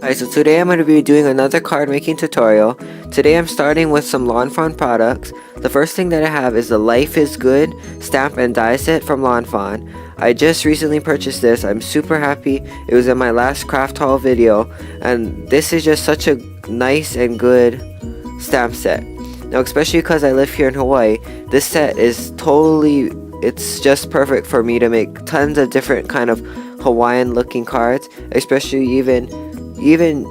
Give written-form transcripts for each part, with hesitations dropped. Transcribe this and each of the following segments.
Hi, so today I'm going to be doing another card making tutorial. Today I'm starting with some Fawn products. The first thing that I have is the Life is Good stamp and die set from Fawn. I just recently purchased this. I'm super happy. It was in my last craft haul video, and this is just such a nice and good stamp set. Now, especially because I live here in Hawaii, this set is it's just perfect for me to make tons of different kind of Hawaiian looking cards, especially even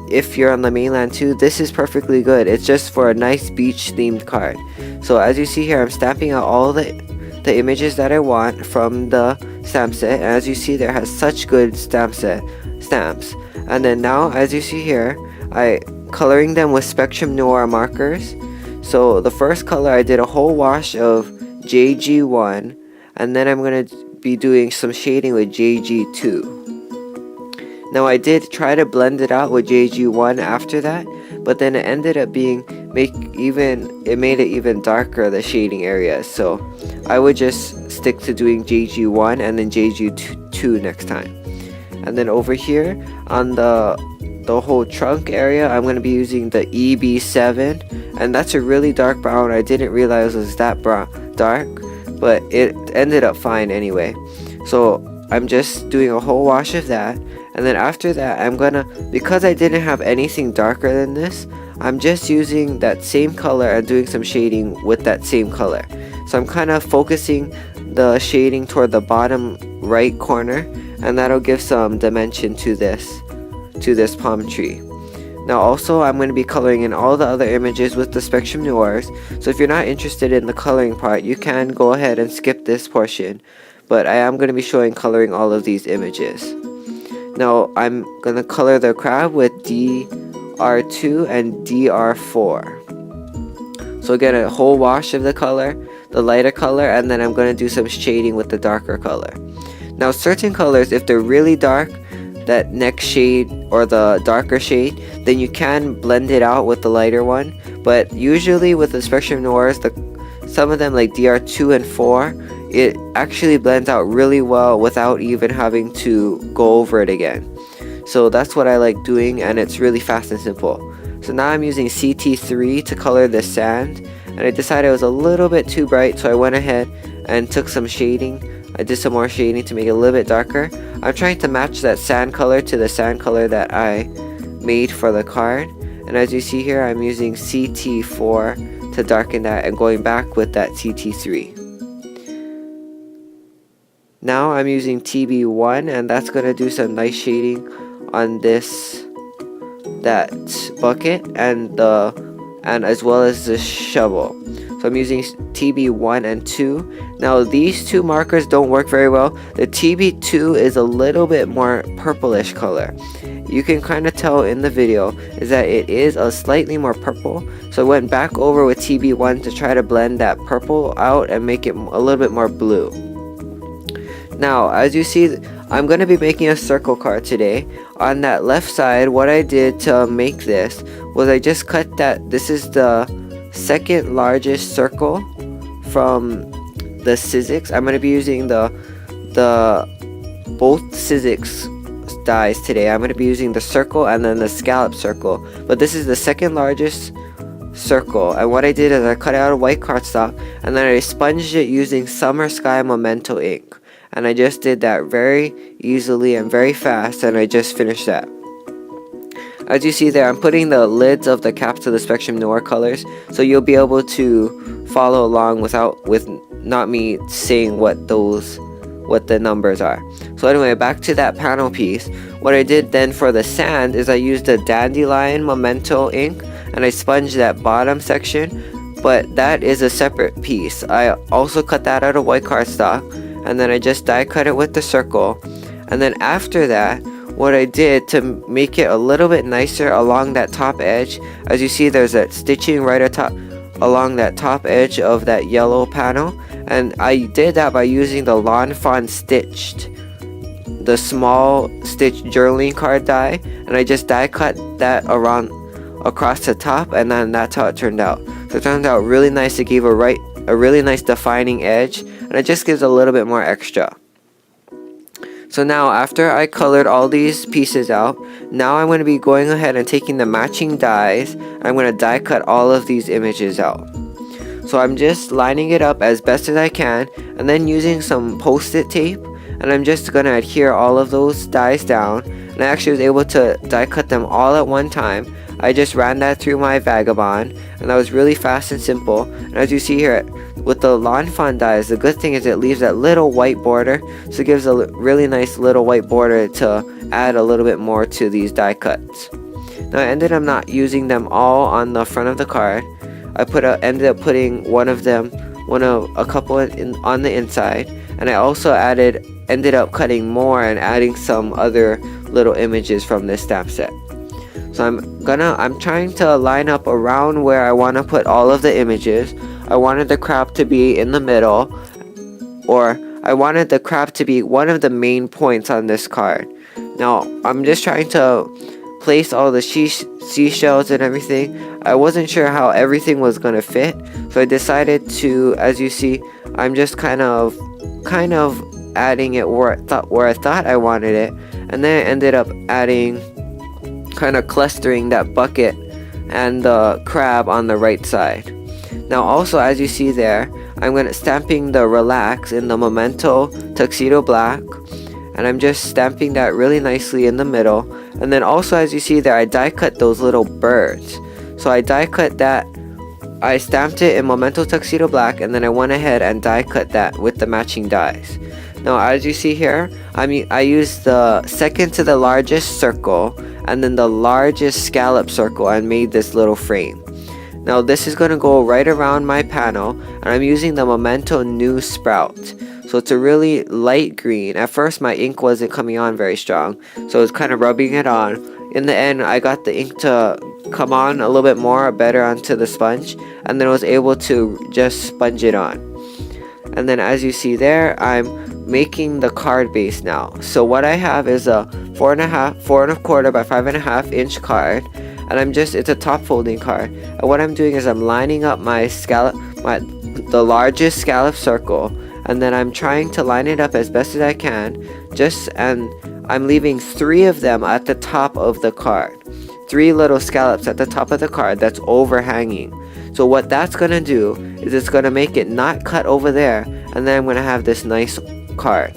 if you're on the mainland too. This is perfectly good. It's just for a nice beach themed card. So as you see here, I'm stamping out all the images that I want from the stamp set, and as you see, there has such good stamps. And then now, as you see here, I coloring them with Spectrum Noir markers. So the first color, I did a whole wash of JG1, and then I'm going to be doing some shading with JG2. Now I did try to blend it out with JG1 after that, but then it ended up made it even darker, the shading areas. So I would just stick to doing JG1 and then JG2 next time. And then over here on the whole trunk area, I'm going to be using the EB7, and that's a really dark brown. I didn't realize it was that dark, but it ended up fine anyway. So I'm just doing a whole wash of that, and then after that I'm gonna, because I didn't have anything darker than this, I'm just using that same color and doing some shading with that same color. So I'm kind of focusing the shading toward the bottom right corner, and that'll give some dimension to this palm tree. Now also, I'm going to be coloring in all the other images with the Spectrum Noirs, so if you're not interested in the coloring part, you can go ahead and skip this portion, but I am going to be coloring all of these images. Now I'm going to color the crab with DR2 and DR4. So get a whole wash of the color, the lighter color, and then I'm going to do some shading with the darker color. Now certain colors, if they're really dark, that next shade or the darker shade, then you can blend it out with the lighter one, but usually with the Spectrum Noirs, some of them like DR2 and 4, it actually blends out really well without even having to go over it again. So that's what I like doing, and it's really fast and simple. So now I'm using CT3 to color the sand, and I decided it was a little bit too bright, so I went ahead and took some shading. I did some more shading to make it a little bit darker. I'm trying to match that sand color to the sand color that I made for the card, and as you see here, I'm using CT4 to darken that and going back with that CT3. Now I'm using TB1, and that's going to do some nice shading on that bucket and as well as the shovel. So I'm using TB1 and 2. Now these two markers don't work very well. The TB2 is a little bit more purplish color. You can kind of tell in the video is that it is a slightly more purple. So I went back over with TB1 to try to blend that purple out and make it a little bit more blue. Now as you see, I'm going to be making a circle card today. On that left side, what I did to make this was I just cut that. This is the second largest circle from the Sizzix. I'm going to be using the both Sizzix dies today. I'm going to be using the circle and then the scallop circle, but this is the second largest circle, and what I did is I cut out a white cardstock and then I sponged it using Summer Sky Memento ink, and I just did that very easily and very fast, and I just finished that. As you see there, I'm putting the lids of the caps of the Spectrum Noir colors, so you'll be able to follow along with not me saying what the numbers are. So anyway, back to that panel piece. What I did then for the sand is I used a Dandelion Memento ink, and I sponged that bottom section, but that is a separate piece. I also cut that out of white cardstock, and then I just die cut it with the circle. And then after that, what I did to make it a little bit nicer along that top edge, as you see there's that stitching right along that top edge of that yellow panel, and I did that by using the Fawn stitched, the small stitch journaling card die, and I just die cut that around across the top, and then that's how it turned out. So it turned out really nice. It gave a really nice defining edge, and it just gives a little bit more extra. So now after I colored all these pieces out, now I'm going to be going ahead and taking the matching dies. I'm going to die cut all of these images out. So I'm just lining it up as best as I can and then using some post-it tape, and I'm just going to adhere all of those dies down, and I actually was able to die cut them all at one time. I just ran that through my Vagabond, and that was really fast and simple. And as you see here with the Lawn Fawn dies, the good thing is it leaves that little white border, so it gives a really nice little white border to add a little bit more to these die cuts. Now I ended up not using them all on the front of the card. I ended up putting a couple on the inside, and I also ended up cutting more and adding some other little images from this stamp set. So I'm trying to line up around where I want to put all of the images. I wanted the crab to be in the middle, or I wanted the crab to be one of the main points on this card. Now I'm just trying to place all the seashells and everything. I wasn't sure how everything was gonna fit, so I decided to, as you see, I'm just kind of adding it where I thought I wanted it, and then I ended up kind of clustering that bucket and the crab on the right side. Now also, as you see there, I'm going to stamping the relax in the Memento Tuxedo Black, and I'm just stamping that really nicely in the middle. And then also, as you see there, I die cut those little birds. So I die cut that, I stamped it in Memento Tuxedo Black, and then I went ahead and die cut that with the matching dies. Now as you see here, I used the second to the largest circle and then the largest scallop circle and made this little frame. Now this is going to go right around my panel, and I'm using the Memento New Sprout. So it's a really light green. At first my ink wasn't coming on very strong, so I was kind of rubbing it on. In the end, I got the ink to come on a little bit more better onto the sponge, and then I was able to just sponge it on. And then as you see there, I'm making the card base now. So what I have is a 4.25 by 5.5 inch card, and it's a top folding card. And what I'm doing is I'm lining up my the largest scallop circle, and then I'm trying to line it up as best as I can, and I'm leaving 3 of them at the top of the card. 3 little scallops at the top of the card that's overhanging. So what that's gonna do is it's gonna make it not cut over there, and then I'm gonna have this nice card.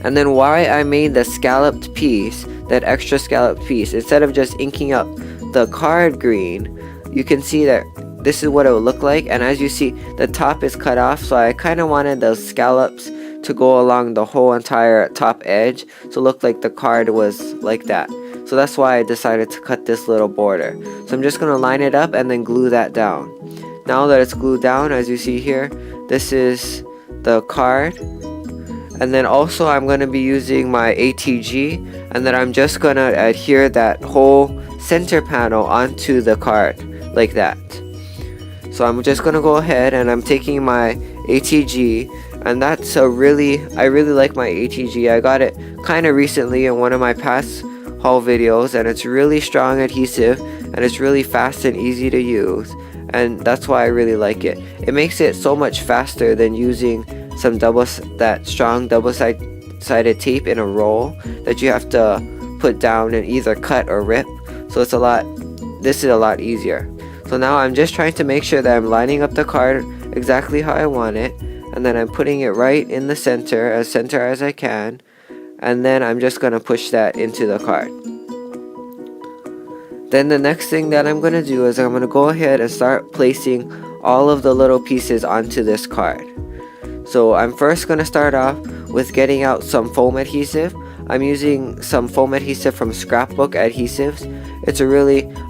And then why I made the scalloped piece, that extra scalloped piece, instead of just inking up the card green, you can see that this is what it would look like. And as you see, the top is cut off, so I kind of wanted those scallops to go along the whole entire top edge, so it looked like the card was like that. So that's why I decided to cut this little border. So I'm just going to line it up and then glue that down. Now that it's glued down, as you see here, this is the card. And then also I'm going to be using my ATG, and then I'm just going to adhere that whole center panel onto the card like that. So I'm just going to go ahead and I'm taking my ATG, and I really like my ATG. I got it kind of recently in one of my past haul videos, and it's really strong adhesive, and it's really fast and easy to use, and that's why I really like it. It makes it so much faster than using that strong double-sided tape in a roll that you have to put down and either cut or rip. So this is a lot easier. So now I'm just trying to make sure that I'm lining up the card exactly how I want it, and then I'm putting it right in the center as I can, and then I'm just going to push that into the card. Then the next thing that I'm going to do is I'm going to go ahead and start placing all of the little pieces onto this card. So I'm first going to start off with getting out some foam adhesive. I'm using some foam adhesive from Scrapbook Adhesives.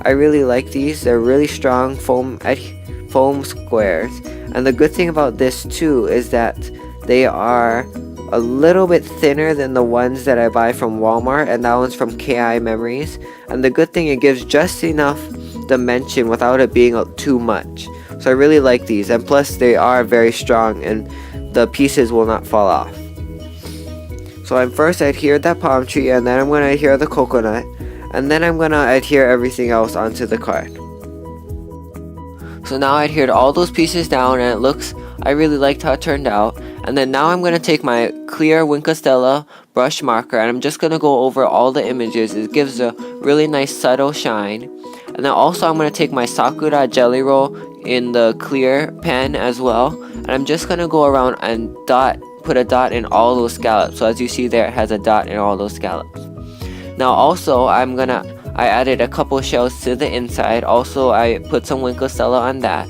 I really like these. They're really strong foam squares. And the good thing about this too is that they are a little bit thinner than the ones that I buy from Walmart, and that one's from KI Memories. And the good thing, it gives just enough dimension without it being too much. So I really like these, and plus they are very strong and the pieces will not fall off. So I'm first adhered that palm tree, and then I'm going to adhere the coconut, and then I'm going to adhere everything else onto the card. So now I adhered all those pieces down, and it looks I really liked how it turned out. And then now I'm going to take my clear Wink Stella brush marker and I'm just going to go over all the images. It gives a really nice subtle shine. And then also I'm going to take my Sakura Jelly Roll in the clear pen as well. And I'm just going to go around and put a dot in all those scallops. So as you see there, it has a dot in all those scallops. Now also I added a couple shells to the inside. Also I put some Wink Stella on that.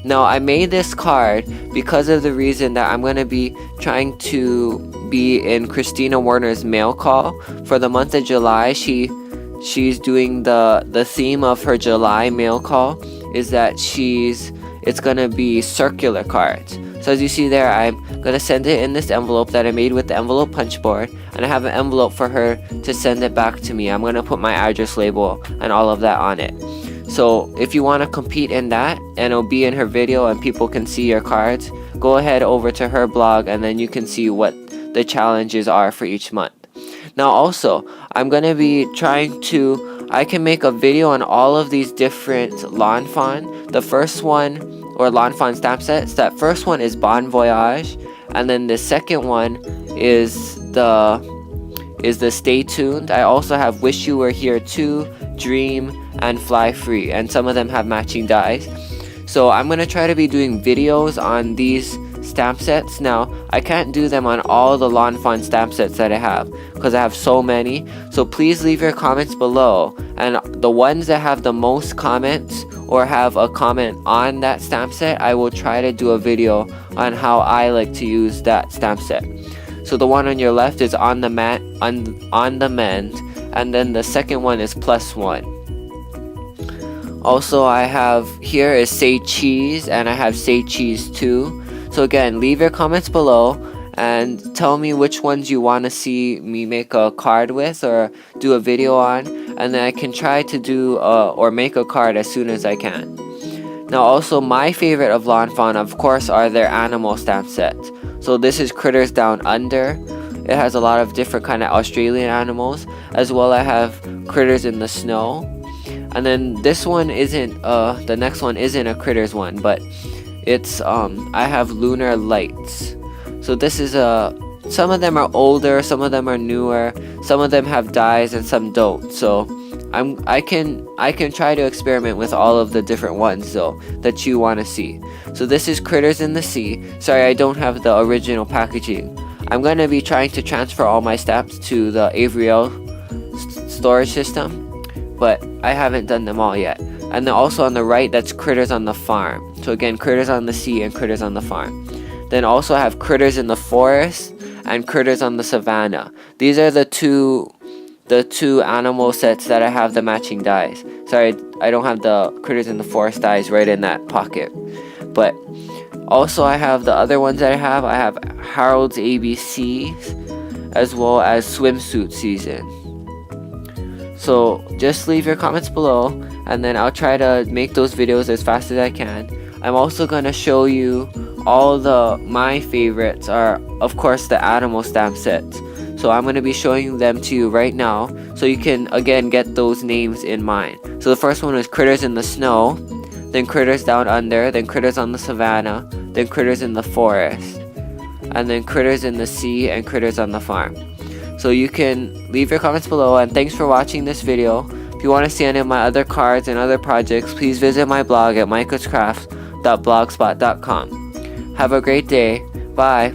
Now I made this card because of the reason that I'm going to be trying to be in Christina Warner's mail call for the month of July. She's doing the theme of her July mail call is that it's going to be circular cards. So as you see there, I'm going to send it in this envelope that I made with the envelope punch board, and I have an envelope for her to send it back to me. I'm going to put my address label and all of that on it. So if you want to compete in that and it'll be in her video and people can see your cards, go ahead over to her blog and then you can see what the challenges are for each month. Now also, I'm going to be I can make a video on all of these different Lawn Fawn. The first one, or Lawn Fawn stamp sets, that first one is Bon Voyage, and then the second one is the Stay Tuned. I also have Wish You Were Here Too, Dream, and Fly Free, and some of them have matching dies. So I'm going to try to be doing videos on these stamp sets. Now I can't do them on all the Lawn Fawn stamp sets that I have because I have so many, so please leave your comments below, and the ones that have the most comments or have a comment on that stamp set, I will try to do a video on how I like to use that stamp set. So the one on your left is on the mend, and then the second one is +1. Also I have here is Say Cheese, and I have Say Cheese 2. So again, leave your comments below and tell me which ones you want to see me make a card with or do a video on, and then I can try to do or make a card as soon as I can. Now also my favorite of Lawn Fawn, of course, are their animal stamp sets. So this is Critters Down Under. It has a lot of different kind of Australian animals, as well I have Critters in the Snow. And then this one isn't the next one isn't a Critters one, but it's I have Lunar Lights. So this is some of them are older, some of them are newer, some of them have dies and some don't. So I can try to experiment with all of the different ones though that you want to see. So this is Critters in the Sea. Sorry, I don't have the original packaging. I'm going to be trying to transfer all my stamps to the Avriel storage system, but I haven't done them all yet. And then also on the right, that's Critters on the Farm. So again, Critters on the Sea and Critters on the Farm. Then also I have Critters in the Forest and Critters on the Savannah. These are the two animal sets that I have the matching dies. Sorry, I don't have the Critters in the Forest dies right in that pocket. But also I have the other ones that I have Harold's ABCs, as well as Swimsuit Season. So just leave your comments below, and then I'll try to make those videos as fast as I can. I'm also going to show you all my favorites are, of course, the animal stamp sets. So I'm going to be showing them to you right now, so you can again get those names in mind. So the first one is Critters in the Snow, then Critters Down Under, then Critters on the Savannah, then Critters in the Forest, and then Critters in the Sea and Critters on the Farm. So you can leave your comments below, and thanks for watching this video. If you want to see any of my other cards and other projects, please visit my blog at micascrafts.blogspot.com. Have a great day. Bye.